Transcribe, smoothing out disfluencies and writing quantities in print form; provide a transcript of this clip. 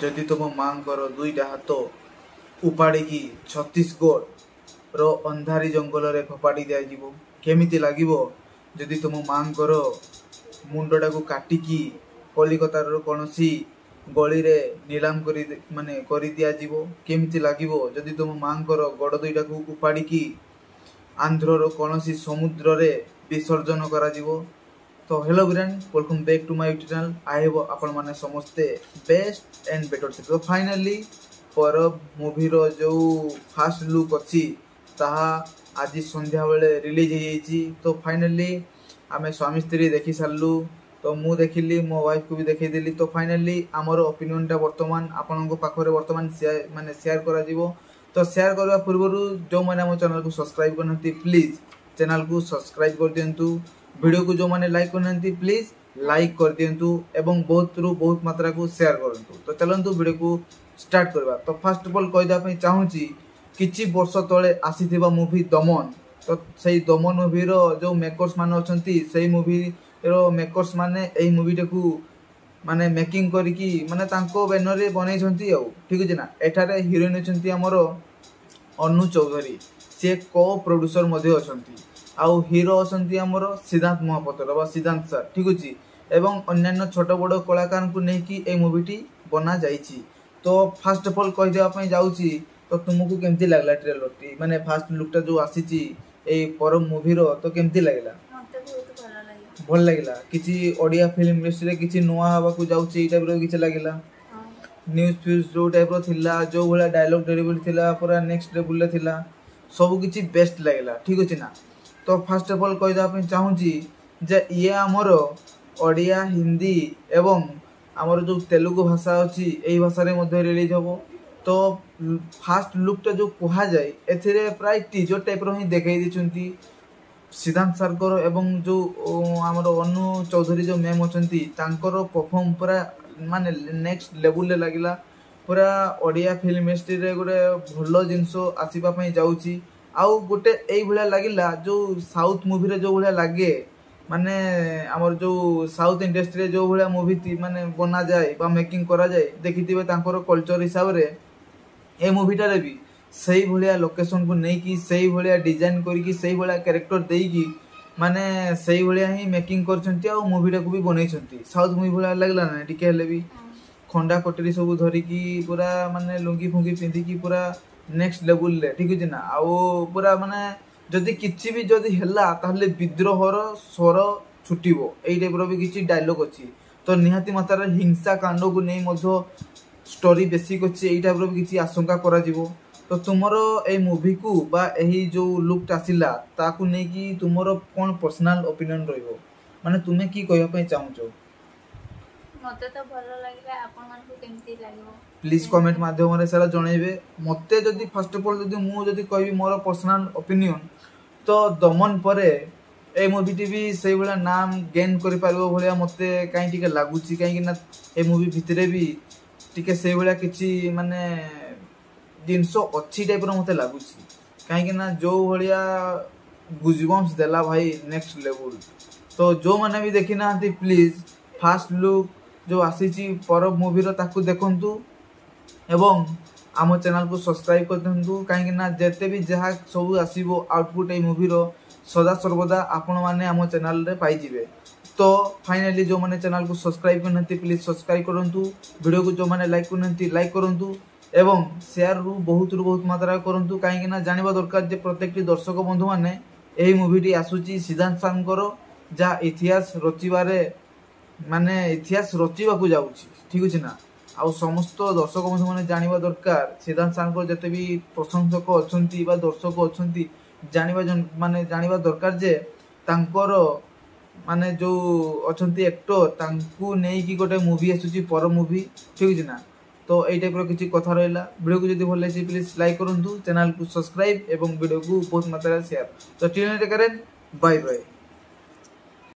जदि तुम मांकर दुईटा हाथ उपाड़ी छत्तीसगढ़ रो अंधारी जंगल रे फपाड़ी दिया केमिति लागिबो जदि तुम मांकर मुंडटा को काटिकी कलिकतार कौनसी गली रे नीलाम करी दिया केमिति लागिबो जदि तुम मांकर गड़ दुईटा को उपाड़ी आंध्र कौनसी समुद्र रे विसर्जन करा जीवो। तो hello friend, welcome back to my YouTube channel. I hope आपण माने समस्ते बेस्ट एंड बेटर थे। तो फाइनली परब मूवी रो जो फास्ट लुक अच्छी ताहा आज संध्या बेले रिलीज हो। तो फाइनली आमे स्वामी स्त्री देखी सारू। तो मु देखिली, मो वाइफ को भी देखी देली। तो फाइनली आमर ओपिनियन टा वर्तमान आपनको पाखरे वर्तमान शेयर करा जीवो। तो शेयर करबा पूर्व जो मैंने आम चैनल को सब्सक्राइब करनथि प्लीज चैनल को सब्सक्राइब कर दियंतु। वीडियो को जो मैंने लाइक करनथि प्लीज लाइक कर दियंतु एवं बहुत मात्रा को शेयर करंतु। तो चलंतु वीडियो को स्टार्ट करबा। तो फर्स्ट ऑफ ऑल कहिदा पई चाहूची किछि वर्ष तळे आसीथिबा मूवी दमन। तो सही दमन मूवी रो जो मेकर्स माने अछंती सही मूवी रो मेकर्स माने एही मूवी को माने मेकिंग करिकी माने तांको बैनर रे बनै छंती। आ ठीक अछि ना। एठारे हीरोइन अछंती हमरो अनु चौधरी, से को प्रोड्यूसर मध्ये अछंती। आउ हीरो अछंती हमरो सिद्धांत महापात्र बा सिद्धांत सर, ठीक अछि। एवं अन्यान्य छोट बड़ कलाकार को नेकी ए मूवीटी बना जाईची। तो फर्स्ट ऑफ ऑल कहि देबा पई जाउची तो तुमको केमती लागला ट्रेलर टी माने फास्ट लुकटा जो आसीची ए परम मूवी रो तो केमती लागला? मते बहुत भल लागला। भल लागला। किछि ओडिया फिल्म इंडस्ट्री रे किछि नोआ हवा को जाउची ए टाइप रो किछि लागला? न्यूज फ्यूज जो टाइप रो थिला, जो भला डायलॉग डिलीवरी थिला, पूरा नेक्स्ट लेवल रे थिला, सब किछि बेस्ट लागला, ठीक अछि ना। तो फर्स्ट ऑफ ऑल कहि देबा पई चाहूची जे ये हमरो ओडिया, हिंदी एवं हमर जो तेलुगु भाषा अछि एही भाषा रे मध्ये रिलीज होबो। तो फास्ट लुकटा जो कहा जाए एथिरे प्राय टीजर टाइप रो ही देखाई दिछंती सिद्धांत सरकर एवं जो हमर अनु चौधरी जो मैम अछंती तांकर परफॉर्म पूरा माने नेक्स्ट लेवल ले लागिला। पूरा ओडिया फिल्म इंडस्ट्री रे गोटे भलो जिंसो आसीबा पई जाउची। आउ गोटे एई भला लागिला जो साउथ मूवी रे जो भला लागे माने हमर जो साउथ इंडस्ट्री रे जो भला मूवी माने बना जाए बा मेकिंग करा जाए देखिथिबे तांकर कल्चर हिसाब रे ए मूवीटा रे भी सही भलिया लोकेशन को नहीं कि सही भलिया डिजाइन करके सही भलिया कैरेक्टर देई कि माने सही भलिया ही मेकिंग करछंती आ मूवीटा को भी बनैछंती। साउथ मूवी भलिया लागला ना टिके हेले भी खंडा कटरी सब धरी की पूरा माने लुंगी फुंगी पिंधी की पूरा नेक्स्ट लेवल ले, ठीक अछि ना। आ पूरा माने जदि किछि भी जदि हेला ताहले विद्रोहर स्वर छुटिबो एई टाइप रो भी किछि डायलॉग अछि। तो निहाती मात्रा हिंसा कांड को नहीं मध्य स्टोरी बेसिक अच्छे एई टाइप रो भी किछि आशंका करा जिवो। तो तुमरो ए मूवी को बा एही जो लुक आसिला ताकू नै कि तुमरो कोन पर्सनल ओपिनियन रहइबो माने तुमे की कहया पई चाहूचो? मते तो भल लागला। आपन मन को केमती लागो प्लीज कमेंट माध्यम रे सारा जणाइबे। मते जदि फर्स्ट ऑफ ऑल जदि मु जदि कहबी मोर पर्सनल ओपिनियन तो दमन परे ए मूवी टी भी सही भला नाम गेन करि पारबो भलिया मते काई टिके लागुची। काई कि ना ए मूवी भितरे भी टिके से भला किछि माने जिनसो अच्छी टाइप रो मते लागुची। काई कि ना जो भलिया गुजबम्स देला भाई नेक्स्ट लेवल। तो जो माने भी देखि नांती प्लीज फास्ट लुक जो आसीची परब मूवी रो ताकू देखंतु एवं आम चैनल को सब्सक्राइब कर दिंतु। काई ना जेते भी जहा सब आसीबो आउटपुट ए मूवी रो सदा सर्वदा आपण माने आम चैनल रे पाई जिवे। तो फाइनली जो माने चैनल को सब्सक्राइब करनथि प्लीज सब्सक्राइब करंतु। वीडियो को जो माने लाइक करनथि लाइक करंतु एवं शेयर रु बहुत मात्रा करंतु। काई ना जानिबा दरकार जे प्रत्येकटी दर्शक बंधु माने एही मूवीटी आसुची सिद्धांत सांकर जा इतिहास रचिबारे माने इतिहास रचिबा को जाउची, ठीक अछि ना। आ समस्त दर्शक बंधु माने जानिबा दरकार सिद्धांत सांकर जते भी प्रशंसक अछंती बा दर्शक अछंती माने जानिबा दरकार जे तांकर माने जो अछंती एक्टर तांकू नेई कि गोटे मूवी आसुची पर मूवी, ठीक अछि ना। तो एई टाइप रो किछि कथा रहला। वीडियो को जदि भल लागिछि प्लीज लाइक करंतु, चैनल को सब्सक्राइब एवं वीडियो को बहुत मात्रा शेयर। तो टिल नेक्स्ट करें, बाय बाय।